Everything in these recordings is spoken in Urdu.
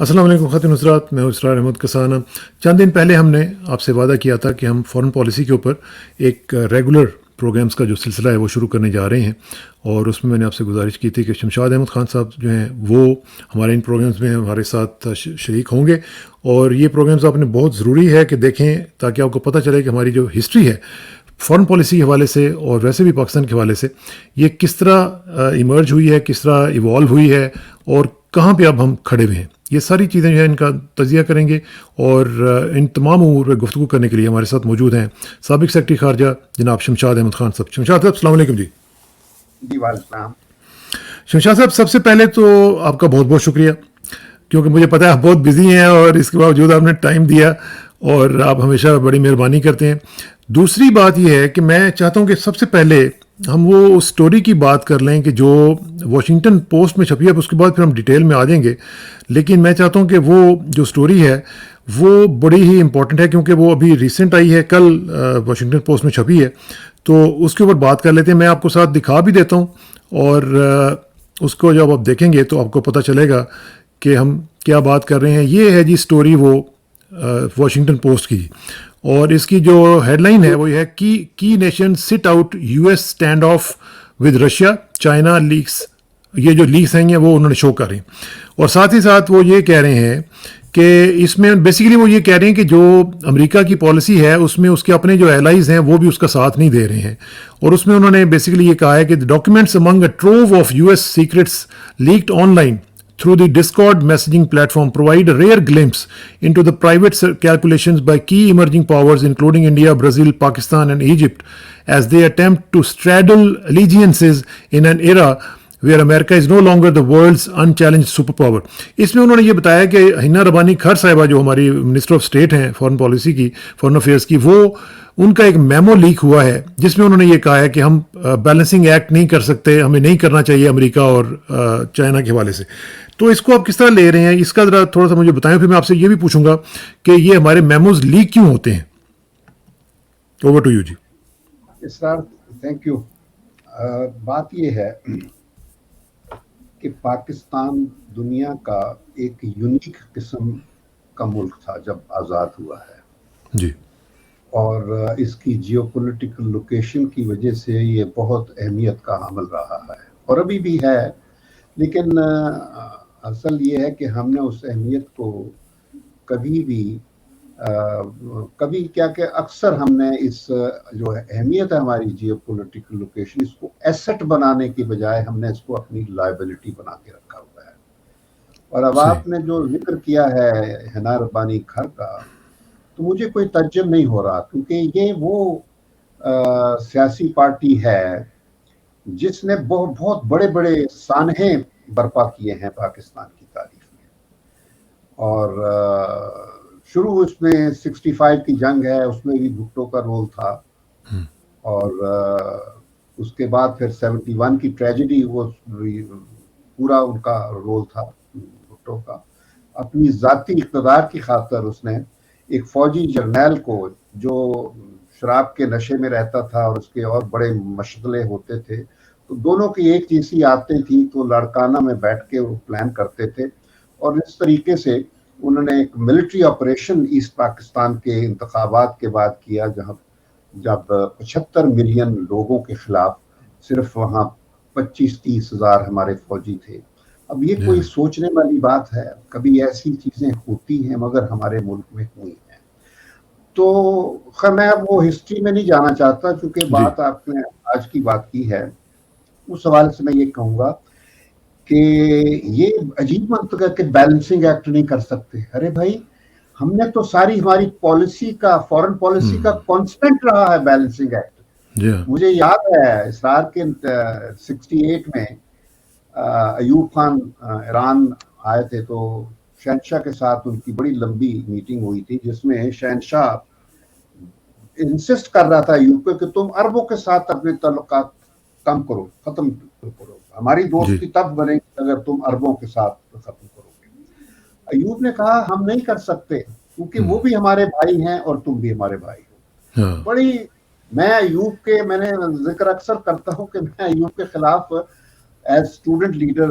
السلام علیکم خاتون حضرات، میں اسرار احمد کسانہ. چند دن پہلے ہم نے آپ سے وعدہ کیا تھا کہ ہم فورن پالیسی کے اوپر ایک ریگولر پروگرامز کا جو سلسلہ ہے وہ شروع کرنے جا رہے ہیں، اور اس میں نے آپ سے گزارش کی تھی کہ شمشاد احمد خان صاحب جو ہیں وہ ہمارے ان پروگرامز میں ہمارے ساتھ شریک ہوں گے. اور یہ پروگرامز آپ نے بہت ضروری ہے کہ دیکھیں تاکہ آپ کو پتہ چلے کہ ہماری جو ہسٹری ہے فورن پالیسی کے حوالے سے اور ویسے بھی پاکستان کے حوالے سے یہ کس طرح ایمرج ہوئی ہے، کس طرح ایوالو ہوئی ہے، اور کہاں پہ اب ہم کھڑے ہوئے ہیں. یہ ساری چیزیں جو ہیں ان کا تجزیہ کریں گے، اور ان تمام امور پہ گفتگو کرنے کے لیے ہمارے ساتھ موجود ہیں سابق سیکرٹری خارجہ جناب شمشاد احمد خان صاحب. شمشاد صاحب السلام علیکم. جی وعلیکم السلام. شمشاد صاحب، سب سے پہلے تو آپ کا بہت بہت شکریہ، کیونکہ مجھے پتہ ہے آپ بہت بزی ہیں اور اس کے باوجود آپ نے ٹائم دیا، اور آپ ہمیشہ بڑی مہربانی کرتے ہیں. دوسری بات یہ ہے کہ میں چاہتا ہوں کہ سب سے پہلے ہم وہ اس سٹوری کی بات کر لیں کہ جو واشنگٹن پوسٹ میں چھپی ہے، اس کے بعد پھر ہم ڈیٹیل میں آ جائیں گے. لیکن میں چاہتا ہوں کہ وہ جو سٹوری ہے وہ بڑی ہی امپورٹنٹ ہے، کیونکہ وہ ابھی ریسنٹ آئی ہے، کل واشنگٹن پوسٹ میں چھپی ہے، تو اس کے اوپر بات کر لیتے ہیں. میں آپ کو ساتھ دکھا بھی دیتا ہوں، اور اس کو جب آپ دیکھیں گے تو آپ کو پتہ چلے گا کہ ہم کیا بات کر رہے ہیں. یہ ہے جی سٹوری وہ واشنگٹن پوسٹ کی، اور اس کی جو ہیڈ لائن ہے وہ یہ ہے: key nation sit out U S standoff with Russia China leaks. یہ جو لیکس ہیں وہ انہوں نے شو کر رہی ہیں، اور ساتھ ہی ساتھ وہ یہ کہہ رہے ہیں کہ اس میں بیسیکلی وہ یہ کہہ رہے ہیں کہ جو امریکہ کی پالیسی ہے اس میں اس کے اپنے جو ایلائز ہیں وہ بھی اس کا ساتھ نہیں دے رہے ہیں. اور اس میں انہوں نے بیسیکلی یہ کہا ہے کہ documents among a trove of U S secrets leaked online through the Discord messaging platform provide a rare glimpse into the private calculations by key emerging powers including India, Brazil, Pakistan and Egypt as they attempt to straddle allegiances in an era where America is no longer the world's unchallenged superpower. اس میں انہوں نے یہ بتایا کہ ہنا ربانی کھر صاحبہ جو ہماری منسٹر آف اسٹیٹ ہیں فورن پالیسی کی، فورن افیئرس کی، وہ ان کا ایک میمو لیک ہوا ہے جس میں انہوں نے یہ کہا ہے کہ ہم بیلنسنگ ایکٹ نہیں کر سکتے، ہمیں نہیں کرنا چاہیے امریکہ اور چائنا کے حوالے سے. تو اس کو آپ کس طرح لے رہے ہیں، اس کا ذرا تھوڑا سا مجھے بتائیں، پھر میں آپ سے یہ بھی پوچھوں گا کہ یہ ہمارے میموز لیک کیوں ہوتے ہیں. Over to you ji. Israr thank you. بات یہ ہے کہ پاکستان دنیا کا ایک یونیک قسم کا ملک تھا جب آزاد ہوا ہے جی، اور اس کی جیو پولیٹیکل لوکیشن کی وجہ سے یہ بہت اہمیت کا حامل رہا ہے اور ابھی بھی ہے. لیکن اصل یہ ہے کہ ہم نے اس اہمیت کو کبھی کیا کہ اکثر ہم نے اس جو اہمیت ہے ہماری جیو پولیٹیکل لوکیشن، اس کو ایسٹ بنانے کی بجائے ہم نے اس کو اپنی لائبلٹی بنا کے رکھا ہوا ہے. اور اب صحیح. آپ نے جو ذکر کیا ہے ہنا ربانی کھر کا، تو مجھے کوئی ترجم نہیں ہو رہا، کیونکہ یہ وہ سیاسی پارٹی ہے جس نے بہت بڑے بڑے سانحے برپا کیے ہیں پاکستان کی تاریخ میں. اور شروع اس میں 65 کی جنگ ہے، اس میں بھی بھٹو کا رول تھا، اور اس کے بعد پھر 71 کی ٹریجڈی، وہ پورا ان کا رول تھا بھٹو کا. اپنی ذاتی اقتدار کی خاطر اس نے ایک فوجی جرنیل کو جو شراب کے نشے میں رہتا تھا اور اس کے اور بڑے مشغلے ہوتے تھے، تو دونوں کی ایک چیزی عادتیں تھیں، تو لڑکانہ میں بیٹھ کے وہ پلان کرتے تھے. اور اس طریقے سے انہوں نے ایک ملٹری آپریشن ایسٹ پاکستان کے انتخابات کے بعد کیا، جب 75 ملین لوگوں کے خلاف صرف وہاں 25-30 ہزار ہمارے فوجی تھے. اب یہ کوئی سوچنے والی بات ہے، کبھی ایسی چیزیں ہوتی ہیں مگر ہمارے ملک میں ہوئی ہیں. تو خیر میں اب وہ ہسٹری میں نہیں جانا چاہتا، چونکہ بات آپ نے آج کی بات کی ہے، اس حوالے سے میں یہ کہوں گا کہ یہ عجیب منطق ہے کہ بیلنسنگ ایکٹ نہیں کر سکتے. ارے بھائی، ہم نے تو ساری ہماری پالیسی کا، فورن پالیسی کا کانسٹنٹ رہا ہے بیلنسنگ ایکٹ. مجھے یاد ہے اسرار کے 68 میں ایوب خان ایران آئے تھے، تو شہنشاہ کے ساتھ ان کی بڑی لمبی میٹنگ ہوئی تھی، جس میں شہنشاہ انسسٹ کر رہا تھا ایوب کو کہ تم عربوں کے ساتھ اپنے تعلقات کم کرو، ختم کرو، ہماری دوستی تب بنے گی اگر تم عربوں کے ساتھ ختم کرو گے. ایوب نے کہا ہم نہیں کر سکتے، کیونکہ وہ بھی ہمارے بھائی ہیں اور تم بھی ہمارے بھائی ہو. بڑی میں ایوب کے، میں نے ذکر اکثر کرتا ہوں کہ میں ایوب کے خلاف ایز اسٹوڈنٹ لیڈر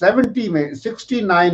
69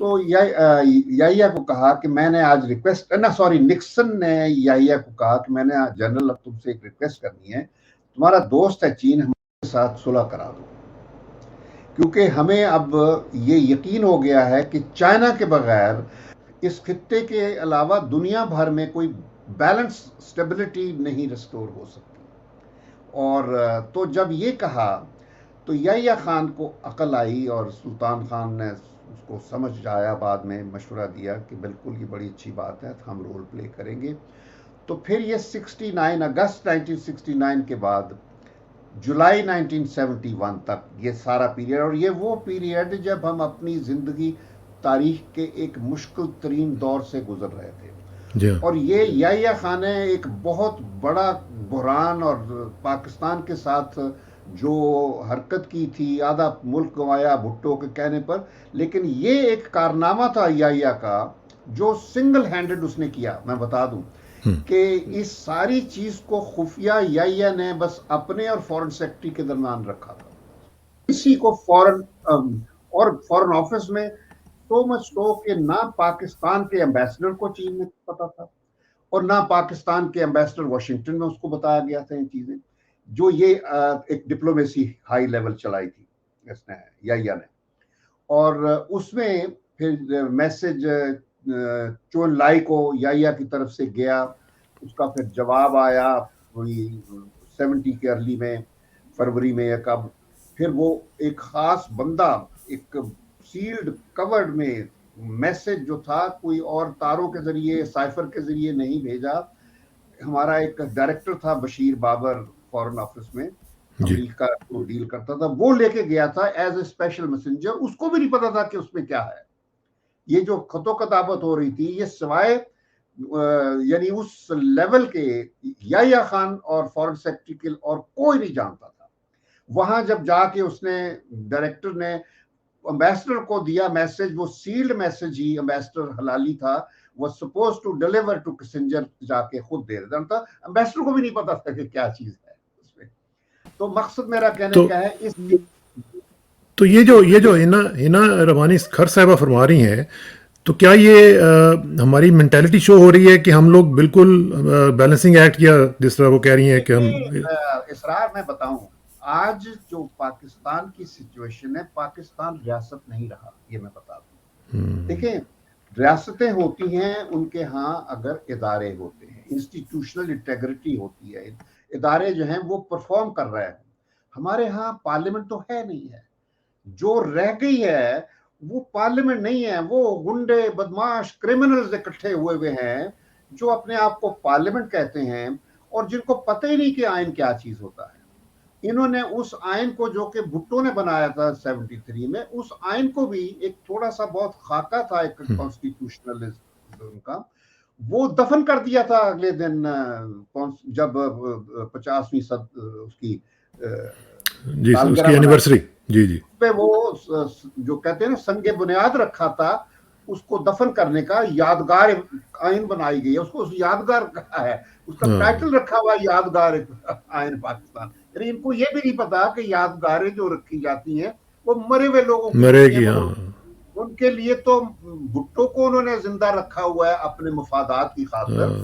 تو یحییٰ کو کہا کہ میں نے آج نکسن نے یحییٰ کو کہا کہ میں نے آج جنرل اب تم سے ایک ریکویسٹ کرنی ہے، تمہارا دوست ہے چین، ہمارے ساتھ صلح کرا دو، کیونکہ ہمیں اب یہ یقین ہو گیا ہے کہ چائنا کے بغیر اس خطے کے علاوہ دنیا بھر میں کوئی بیلنس سٹیبلٹی نہیں ریسٹور ہو سکتی۔ اور تو جب یہ کہا تو یحییٰ خان کو عقل آئی، اور سلطان خان نے اس کو سمجھ آیا، بعد میں مشورہ دیا کہ بالکل یہ بڑی اچھی بات ہے، ہم رول پلے کریں گے۔ تو پھر یہ 69 اگست 1969 کے بعد جولائی 1971 تک یہ سارا پیریڈ، اور یہ وہ پیریڈ جب ہم اپنی زندگی تاریخ کے ایک مشکل ترین دور سے گزر رہے تھے، اور یہ یحییٰ خان نے ایک بہت بڑا بحران اور پاکستان کے ساتھ جو حرکت کی تھی، آدھا ملک گنوایا بھٹو کے کہنے پر، لیکن یہ ایک کارنامہ تھا یحییٰ کا جو سنگل ہینڈڈ اس نے کیا۔ میں بتا دوں کہ اس ساری چیز کو خفیہ یحییٰ نے بس اپنے اور فورن سیکرٹری کے درمیان رکھا تھا، کسی کو فورن آفس میں سو مچ تو کہ نہ پاکستان کے ایمبیسڈر کو چین میں پتا تھا، اور نہ پاکستان کے ایمبیسڈر واشنگٹن میں اس کو بتایا گیا تھا یہ چیزیں، جو یہ ایک ڈپلومیسی ہائی لیول چلائی تھی اس نے یحییٰ نے۔ اور اس میں پھر میسج چون لائی کو یحییٰ کی طرف سے گیا، اس کا پھر جواب آیا 70 کے ارلی میں، فروری میں یا کب، پھر وہ ایک خاص بندہ ایک سیلڈ کورڈ میں میسج جو تھا کوئی اور تاروں کے ذریعے سائفر کے ذریعے نہیں بھیجا، ہمارا ایک ڈائریکٹر تھا بشیر بابر فورن آفس میں، امریکہ کو ڈیل کرتا تھا، وہ لے کے گیا تھا ایز اے اسپیشل میسنجر، اس کو بھی نہیں پتا تھا کہ اس میں کیا ہے۔ یہ جو خط و کتابت ہو رہی تھی یہ سوائے یعنی اس لیول کے یحییٰ خان اور فورن سیکرٹری کے اور کوئی نہیں جانتا تھا۔ وہاں جب جا کے اس نے ڈائریکٹر نے امبیسڈر کو دیا میسج، وہ سیلڈ میسج ہی امبیسڈر حلالی تھا، was supposed to deliver to Kissinger، جا کے خود دے دیتا تھا، امبیسڈر کو بھی نہیں پتا تھا کہ کیا چیز ہے اس میں۔ تو مقصد میرا کہنے کا ہے اس تو یہ جو ہنا ربانی خر صاحبہ فرما رہی ہیں، تو کیا یہ ہماری مینٹیلٹی شو ہو رہی ہے کہ ہم لوگ بالکل بیلنسنگ ایکٹ کیا، جس طرح وہ کہہ رہی ہیں کہ ہم اسرار میں بتاؤں، آج جو پاکستان کی سچویشن ہے، پاکستان ریاست نہیں رہا، یہ میں بتا دوں۔ دیکھیں ریاستیں ہوتی ہیں، ان کے ہاں اگر ادارے ہوتے ہیں، انسٹیٹیوشنل انٹیگریٹی ہوتی ہے، ادارے جو ہیں وہ پرفارم کر رہے ہیں۔ ہمارے ہاں پارلیمنٹ تو ہے نہیں ہے، جو رہ گئی ہے وہ پارلیمنٹ نہیں ہے، وہ گنڈے بدماش کرمنلز اکٹھے ہوئے ہیں جو اپنے آپ کو پارلیمنٹ کہتے ہیں، اور جن کو پتہ ہی نہیں کہ آئین کیا چیز ہوتا ہے۔ انہوں نے اس آئین کو جو کہ بھٹو نے بنایا تھا 73 میں، اس آئین کو بھی ایک تھوڑا سا بہت خاکہ تھا ایک کانسٹیٹیوشنلزم کا، وہ دفن کر دیا تھا اگلے دن جب 50ویں اس کی اینیورسری جی پہ وہ جو کہتے ہیں نا سنگ بنیاد رکھا تھا، اس کو دفن کرنے کا یادگار آئین بنائی گئی ہے، اس کو یادگار کہا ہے، اس کا ٹائٹل رکھا ہوا یادگار آئین پاکستان۔ یعنی ان کو یہ بھی نہیں پتا کہ یادگاریں جو رکھی جاتی ہیں وہ مرے ہوئے لوگوں کی، ان کے لیے تو بھٹو کو انہوں نے زندہ رکھا ہوا ہے اپنے مفادات کی خاطر،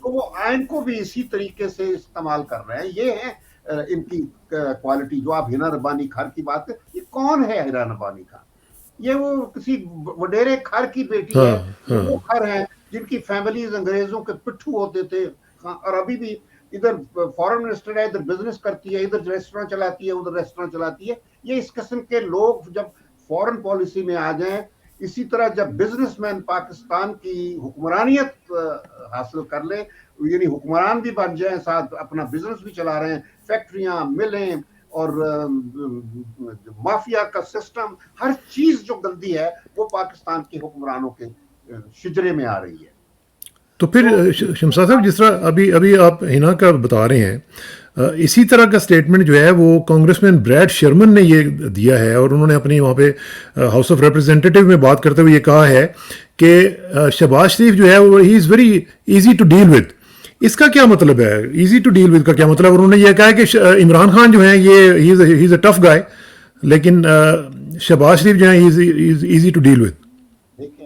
تو وہ آئین کو بھی اسی طریقے سے استعمال کر رہے ہیں۔ یہ ہے ان کی کوالٹی۔ جو آپ ہنا ربانی خر کی بات ہے، یہ کون ہے ہنا ربانی خر؟ یہ وہ کسی وڈیرے خر کی بیٹی ہے، وہ خر ہیں جن کی فیملیز انگریزوں کے پٹھو ہوتے تھے، اور ابھی بھی ادھر فورن منسٹر ہے، ادھر بزنس کرتی ہے، ادھر ریسٹوران چلاتی ہے، ادھر ریسٹوران چلاتی ہے۔ یہ اس قسم کے لوگ جب فورن پالیسی میں آ جائیں، اسی طرح جب بزنس مین پاکستان کی حکمرانیت حاصل کر لے، یعنی حکمران بھی بن جائیں، ساتھ اپنا بزنس بھی چلا رہے ہیں، فیکٹریاں، ملیں اور مافیا کا سسٹم، ہر چیز جو گندی ہے وہ پاکستان کے حکمرانوں کے شجرے میں آ رہی ہے۔ تو پھر شمشاد صاحب، جس طرح ابھی آپ ہنا کا بتا رہے ہیں، اسی طرح کا سٹیٹمنٹ جو ہے وہ کانگریس مین بریڈ شرمن نے یہ دیا ہے، اور انہوں نے اپنی وہاں پہ ہاؤس آف ریپرزینٹیٹیو میں بات کرتے ہوئے یہ کہا ہے کہ شہباز شریف جو ہے وہ he is very easy to deal with. اس کا کیا مطلب ہے؟ ایزی ٹو ڈیل ود کا کیا مطلب؟ انہوں نے یہ کہا ہے کہ عمران خان جو ہیں یہ ہی از اے ٹف گائے، لیکن شہباز شریف جو ہیں ایزی ٹو ڈیل ود۔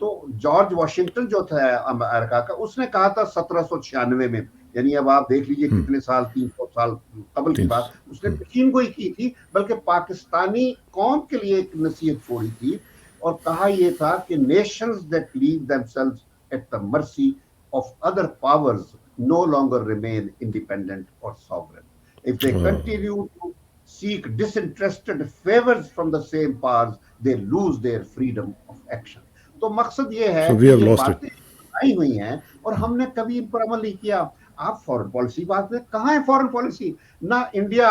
تو جارج واشنگٹن جو تھا امریکہ کا, اس نے کہا تھا 1796 میں, یعنی اب آپ دیکھ لیجئے کتنے سال, 300 سال قبل کی بات, اس نے پیشین گوئی کی تھی, بلکہ پاکستانی قوم کے لیے ایک نصیحت چھوڑی تھی, اور کہا یہ تھا کہ nations that live themselves at the mercy of other powers no longer remain independent or sovereign. If they continue to seek disinterested favors from the same powers, they lose their freedom of action. تو مقصد یہ ہے کہ یہ باتیں آئی ہوئی ہیں اور ہم نے کبھی ان پر عمل نہیں کیا. آپ فورن پالیسی بات میں, کہاں ہے فورن پالیسی؟ نہ انڈیا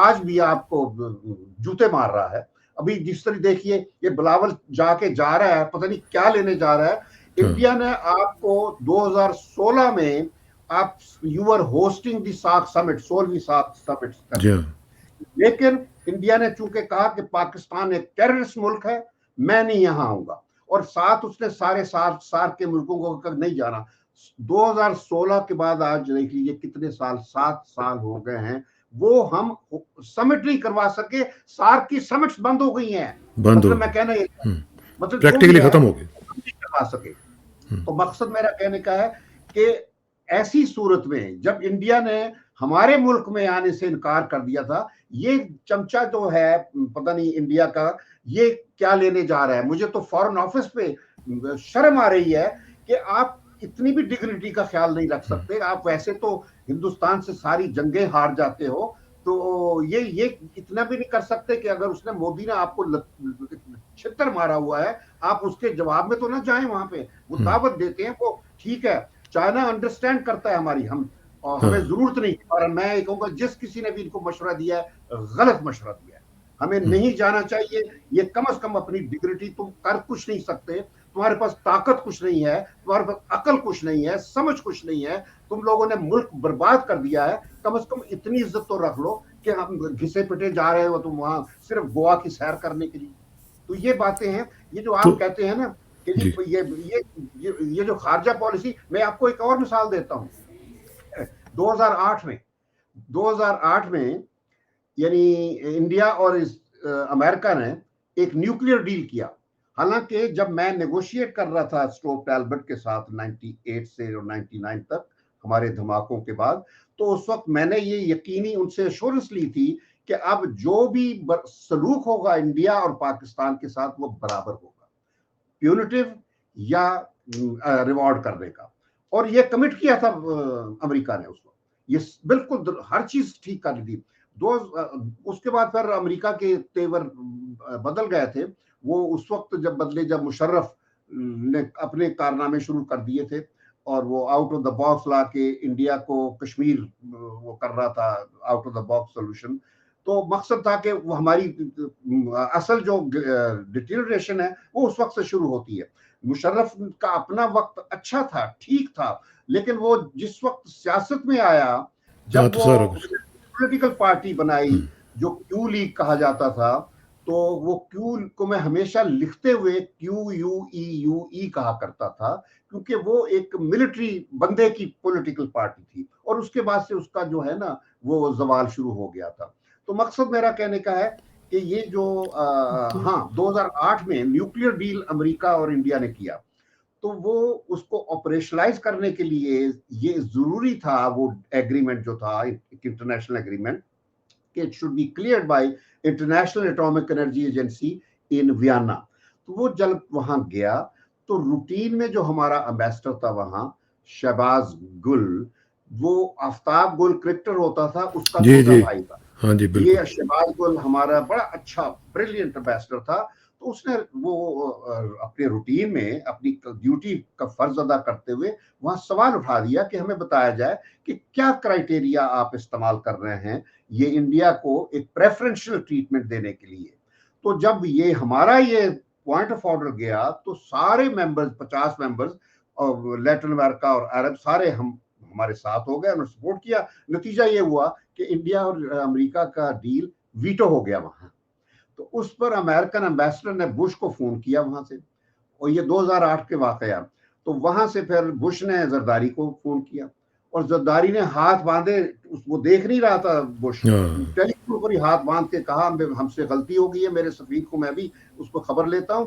آج بھی آپ کو جوتے مار رہا ہے. ابھی جس طرح دیکھیے یہ بلاول جا رہا ہے, پتہ نہیں کیا لینے جا رہا ہے. انڈیا نے آپ کو 2016 میں آپ یو آر ہوسٹنگ دی ساک سمٹ, 16ویں ساک سمٹ, لیکن انڈیا نے چونکہ کہا کہ پاکستان ایک ٹیررسٹ ملک ہے, میں نہیں یہاں آؤں گا, اور ساتھ اس نے سارے سارک کے ملکوں کو نہیں جانا. 2016 کے بعد آج دیکھ لیجیے کتنے سال, 7 سال ہو گئے ہیں, وہ ہم سمٹ نہیں کروا سکے. سارک کی سمٹس بند ہو گئی ہیں, مطلب میں کہنا یہ مطلب پریکٹیکلی ختم ہو گئی, نہیں کروا سکے. تو مقصد میرا کہنے کا ہے کہ ایسی صورت میں جب انڈیا نے ہمارے ملک میں آنے سے انکار کر دیا تھا, یہ چمچہ جو ہے پتہ نہیں انڈیا کا, یہ کیا لینے جا رہا ہے. مجھے تو فارن آفس پہ شرم آ رہی ہے کہ آپ اتنی بھی ڈگنیٹی کا خیال نہیں رکھ سکتے. آپ ویسے تو ہندوستان سے ساری جنگیں ہار جاتے ہو, تو یہ اتنا بھی نہیں کر سکتے کہ اگر اس نے مودی نے آپ کو چھتر مارا ہوا ہے, آپ اس کے جواب میں تو نہ جائیں وہاں پہ. وہ دعوت دیتے ہیں, وہ ٹھیک ہے, چائنا انڈرسٹینڈ کرتا ہے ہماری, ہمیں ضرورت نہیں. اور میں کہوں گا جس کسی نے بھی ان کو مشورہ دیا ہے غلط مشورہ دیا ہے. ہمیں نہیں جانا چاہیے. یہ کم از کم اپنی ڈگنیٹی, تم کر کچھ نہیں سکتے, تمہارے پاس طاقت کچھ نہیں ہے, تمہارے پاس عقل کچھ نہیں ہے, سمجھ کچھ نہیں ہے, تم لوگوں نے ملک برباد کر دیا ہے. کم از کم اتنی عزت تو رکھ لو کہ ہم گھسے پٹے جا رہے ہو تم وہاں صرف گوا کی سیر کرنے کے لیے. تو یہ باتیں ہیں, یہ جو آپ کہتے ہیں نا کہ یہ جو خارجہ پالیسی, میں آپ کو ایک اور مثال دیتا ہوں. 2008 میں یعنی انڈیا اور امریکہ نے ایک نیوکلیئر ڈیل کیا. حالانکہ جب میں نیگوشیٹ کر رہا تھا اسٹروپ ٹیلبٹ کے ساتھ 98 سے اور 99 تک ہمارے دھماکوں کے بعد, تو اس وقت میں نے یہ یقینی ان سے ایشورنس لی تھی کہ اب جو بھی سلوک ہوگا انڈیا اور پاکستان کے ساتھ وہ برابر ہوگا, پیونیٹیو یا ریوارڈ کرنے کا. اور یہ کمٹ کیا تھا امریکہ نے اس وقت, یہ بالکل ہر چیز ٹھیک کر لی تھی. اس کے بعد پھر امریکہ کے تیور بدل گئے تھے. وہ اس وقت جب بدلے جب مشرف نے اپنے کارنامے شروع کر دیے تھے, اور وہ آؤٹ آف دا باکس لا کے انڈیا کو کشمیر وہ کر رہا تھا, out of the box solution. تو مقصد تھا کہ وہ ہماری اصل جو ڈیٹیریشن ہے وہ اس وقت سے شروع ہوتی ہے. مشرف کا اپنا وقت اچھا تھا, ٹھیک تھا, لیکن وہ جس وقت سیاست میں آیا, جب وہ پولیٹیکل پارٹی بنائی جو کیو لیگ کہا جاتا تھا, تو وہ کیو کو میں ہمیشہ لکھتے ہوئے QUEUE کہا کرتا تھا, کیونکہ وہ ایک ملٹری بندے کی پولیٹیکل پارٹی تھی, اور اس کے بعد سے اس کا جو ہے نا وہ زوال شروع ہو گیا تھا. تو مقصد میرا کہنے کا ہے کہ یہ جو 2008 میں نیوکلیئر ڈیل امریکہ اور انڈیا نے کیا, تو وہ اس کو آپریشنلائز کرنے کے لیے یہ ضروری تھا, وہ ایگریمنٹ جو تھا انٹرنیشنل ایگریمنٹ, کہ it should be cleared by International Atomic Energy Agency in Vienna. تو وہ جب وہاں گیا تو روٹین میں جو ہمارا امبیسڈر تھا وہاں, شہباز گل, وہ آفتاب گل کرکٹر ہوتا تھا, اس کا چھوٹا بھائی تھا. یہ شہباز گل ہمارا بڑا اچھا بریلینٹ امبیسڈر تھا. تو اس نے وہ اپنے روٹین میں اپنی ڈیوٹی کا فرض ادا کرتے ہوئے وہاں سوال اٹھا دیا کہ ہمیں بتایا جائے کہ کیا کرائیٹیریا آپ استعمال کر رہے ہیں یہ انڈیا کو ایک پریفرنشل ٹریٹمنٹ دینے کے لیے. تو جب یہ ہمارا یہ پوائنٹ آف آرڈر گیا تو سارے ممبرز 50 ممبرز لیٹن امریکہ اور عرب سارے ہمارے ساتھ ہو گئے, انہوں نے سپورٹ کیا. نتیجہ یہ ہوا کہ انڈیا اور امریکہ کا ڈیل ویٹو ہو گیا وہاں. تو اس پر امریکن امبیسڈر نے بش کو فون کیا وہاں سے, اور یہ 2008 کے واقعہ. تو وہاں سے پھر بش نے زرداری کو فون کیا, اور زرداری نے ہاتھ باندھے, وہ دیکھ نہیں رہا تھا بش, ٹیلی فون پر ہی ہاتھ باندھ کے کہا ہم سے غلطی ہو گئی ہے, میرے سفیر کو میں بھی اس کو خبر لیتا ہوں.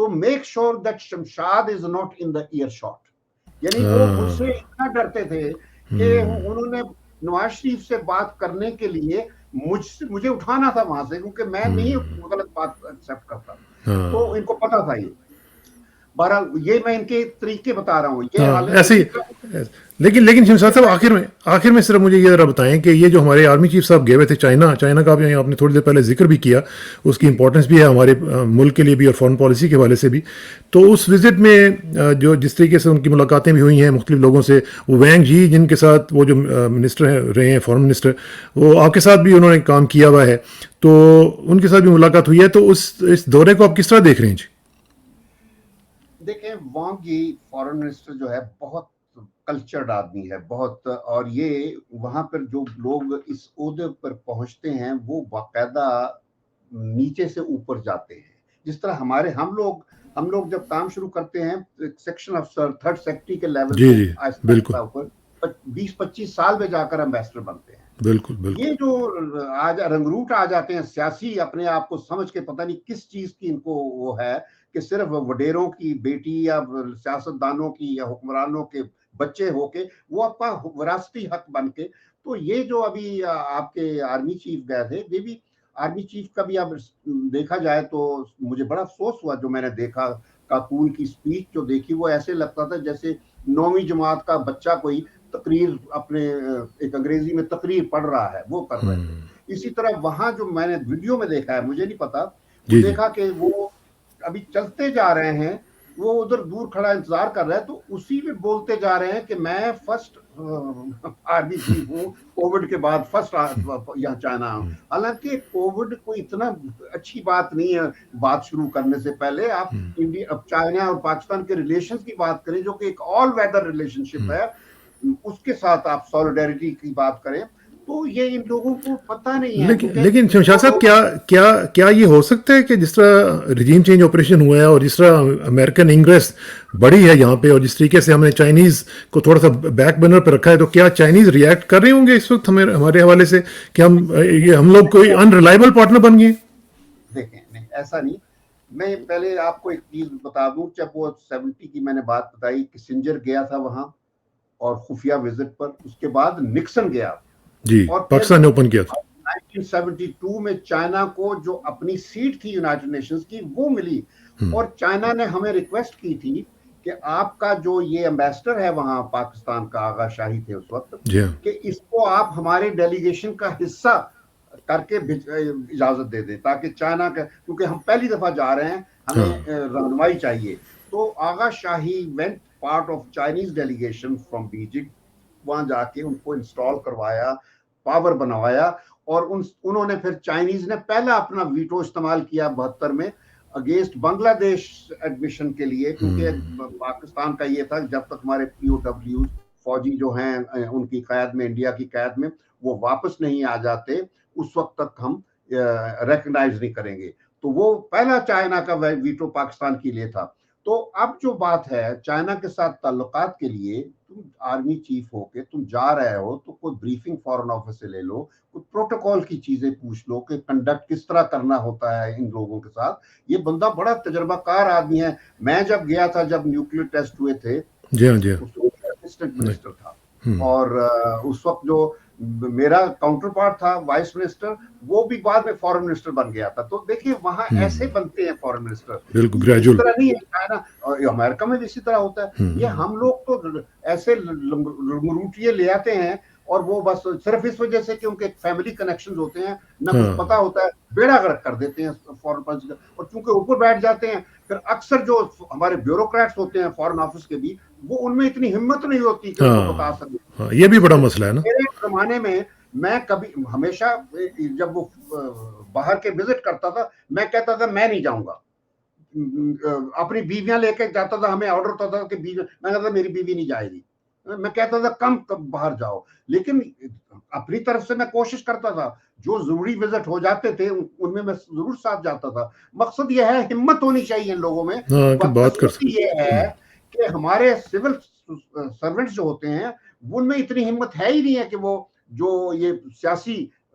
تو make sure that Shamshad is not in the air shot. یعنی وہ مجھ سے اتنا ڈرتے تھے کہ انہوں نے نواز شریف سے بات کرنے کے لیے مجھے اٹھانا تھا وہاں سے, کیونکہ میں نہیں غلط بات ایکسپٹ کرتا, تو ان کو پتا تھا. یہ بہرحال یہ میں ان کے طریقے بتا رہا ہوں. یہ ایسے ہی لیکن شمشاد صاحب آخر میں صرف مجھے یہ ذرا بتائیں کہ یہ جو ہمارے آرمی چیف صاحب گئے ہوئے تھے چائنا کا بھی آپ نے تھوڑی دیر پہلے ذکر بھی کیا, اس کی امپورٹنس بھی ہے ہمارے ملک کے لیے بھی اور فارن پالیسی کے حوالے سے بھی. تو اس وزٹ میں جو جس طریقے سے ان کی ملاقاتیں بھی ہوئی ہیں مختلف لوگوں سے, وہ وینگ جی جن کے ساتھ وہ جو منسٹر رہے ہیں فارن منسٹر, وہ آپ کے ساتھ بھی انہوں نے کام کیا ہوا ہے, تو ان کے ساتھ بھی ملاقات ہوئی ہے. تو اس دورے کو آپ کس طرح دیکھ رہے ہیں جی؟ دیکھیں, وانگ جی فارن منسٹر جو ہے بہت کلچرڈ آدمی ہے بہت, اور یہ وہاں پر جو لوگ اس عہدے پر پہنچتے ہیں وہ باقاعدہ نیچے سے اوپر جاتے ہیں. جس طرح ہم لوگ جب کام شروع کرتے ہیں سیکشن افسر تھرڈ سیکٹری کے لیول جی بالکل 20-25 سال میں جا کر ایمبیسڈر بنتے ہیں. بالکل یہ جو آج رنگروٹ آ جاتے ہیں سیاسی, اپنے آپ کو سمجھ کے پتہ نہیں کس چیز کی ان کو وہ ہے کہ صرف وڈیروں کی بیٹی یا سیاستدانوں کی یا حکمرانوں کے بچے ہو کے وہ آپ کا وراثتی حق بن کے. تو یہ جو ابھی آپ کے آرمی چیف گئے تھے, یہ بھی آرمی چیف کا بھی اب دیکھا جائے تو مجھے بڑا افسوس ہوا جو میں نے دیکھا. کاکول کی سپیچ جو دیکھی وہ ایسے لگتا تھا جیسے 9ویں جماعت کا بچہ کوئی تقریر اپنے ایک انگریزی میں تقریر پڑھ رہا ہے وہ کر رہے تھے. اسی طرح وہاں جو میں نے ویڈیو میں دیکھا ہے, مجھے نہیں پتا, دیکھا کہ وہ ابھی چلتے جا رہے ہیں, وہ ادھر دور کھڑا انتظار کر رہا ہے, تو اسی میں بولتے جا رہے ہیں کہ میں فرسٹ آرمی چیف ہوں, کووڈ کے بعد فرسٹ یہاں چائنا ہوں. حالانکہ کووڈ کوئی اتنا اچھی بات نہیں ہے. بات شروع کرنے سے پہلے آپ انڈیا چائنا اور پاکستان کے ریلیشنز کی بات کریں, جو کہ ایک آل ویدر ریلیشن شپ ہے, اس کے ساتھ آپ سولیڈیرٹی کی بات کریں. تو یہ ان لوگوں کو پتہ نہیں ہے. لیکن شمشاد صاحب کیا یہ ہو سکتا ہے کہ جس طرح رجیم چینج آپریشن ہوا ہے اور جس طرح امریکن انگریس بڑی ہے یہاں پہ, اور جس طریقے سے ہم نے چائنیز کو تھوڑا سا بیک برنر پہ رکھا ہے, تو کیا چائنیز ریئیکٹ کر رہے ہوں گے اس وقت ہمارے حوالے سے کہ ہم لوگ کوئی ان ریلائبل پارٹنر بن گئے؟ دیکھیں نہیں, ایسا نہیں. میں پہلے آپ کو ایک چیز بتا دوں, جب وہ 70 کی میں نے بات بتائی, کسنجر گیا تھا وہاں اور خفیہ وزٹ پر, اس کے بعد نکسن گیا جی, اور پاکستان نے اوپن کیا تھا 1972 میں چائنا کو جو اپنی سیٹ تھی یونائٹڈ نیشنز کی وہ ملی, اور چائنا نے ہمیں ریکویسٹ کی تھی کہ آپ کا جو یہ ایمبیسڈر ہے وہاں پاکستان کا, آغا شاہی تھے اس وقت, کہ اس کو آپ ہمارے ڈیلیگیشن کا حصہ کر کے اجازت دے دیں, تاکہ چائنا کا, کیونکہ ہم پہلی دفعہ جا رہے ہیں, ہمیں رہنمائی چاہیے. تو آغا شاہی went part of Chinese delegation from Beijing, وہاں جا کے ان کو انسٹال کروایا, پاور بنوایا, اور انہوں نے پھر چائنیز نے پہلا اپنا ویٹو استعمال کیا 72 میں اگینسٹ بنگلہ دیش ایڈمیشن کے لیے, کیونکہ پاکستان کا یہ تھا جب تک ہمارے POWs فوجی جو ہیں ان کی قید میں, انڈیا کی قید میں, وہ واپس نہیں آ جاتے, اس وقت تک ہم ریکگنائز نہیں کریں گے. تو وہ پہلا چائنا کا ویٹو پاکستان کے لیے تھا. تو اب جو بات ہے چائنا کے ساتھ تعلقات کے لیے, تم آرمی چیف ہو کے تم جا رہے ہو تو کوئی بریفنگ فارن آفس سے لے لو, کوئی پروٹوکول کی چیزیں پوچھ لو کہ کنڈکٹ کس طرح کرنا ہوتا ہے ان لوگوں کے ساتھ. یہ بندہ بڑا تجربہ کار آدمی ہے. میں جب گیا تھا, جب نیوکلیئر ٹیسٹ ہوئے تھے, اسسٹنٹ منسٹر تھا, اور اس وقت جو میرا کاؤنٹر پارٹ تھا وائس منسٹر, وہ بھی بعد میں فارن منسٹر بن گیا تھا. تو دیکھیے وہاں ایسے بنتے ہیں فارن منسٹر, اس طرح نہیں ہے. امریکہ میں بھی اسی طرح ہوتا ہے. یہ ہم لوگ تو ایسے لنگروٹیے لے آتے ہیں, اور وہ بس صرف اس وجہ سے کہ ان کے فیملی کنیکشنز ہوتے ہیں, نہ کچھ پتا ہوتا ہے, بیڑا غرق کر دیتے ہیں فارن پالیسی کا. اور چونکہ اوپر بیٹھ جاتے ہیں, پھر اکثر جو ہمارے بیوروکریٹس ہوتے ہیں فارن آفس کے بھی, وہ ان میں اتنی ہمت نہیں ہوتی کہ ان کو بتا سکیں. یہ بھی بڑا مسئلہ ہے نا. میرے زمانے میں کبھی ہمیشہ جب وہ باہر کے وزٹ کرتا تھا, میں کہتا تھا میں نہیں جاؤں گا, اپنی بیویاں لے کے جاتا تھا, ہمیں آرڈر ہوتا تھا کہ میں کہتا تھا میری بیوی نہیں جائے گی, میں کہتا تھا کم باہر جاؤ. لیکن اپنی طرف سے میں کوشش کرتا تھا, جو ضروری وزٹ ہو جاتے تھے ان میں ضرور ساتھ جاتا تھا. مقصد یہ ہے ہمت ہونی چاہیے ان لوگوں میں. یہ ہے کہ ہمارے سول سرونٹس جو ہوتے ہیں ان میں اتنی ہمت ہے ہی نہیں ہے کہ وہ جو یہ سیاسی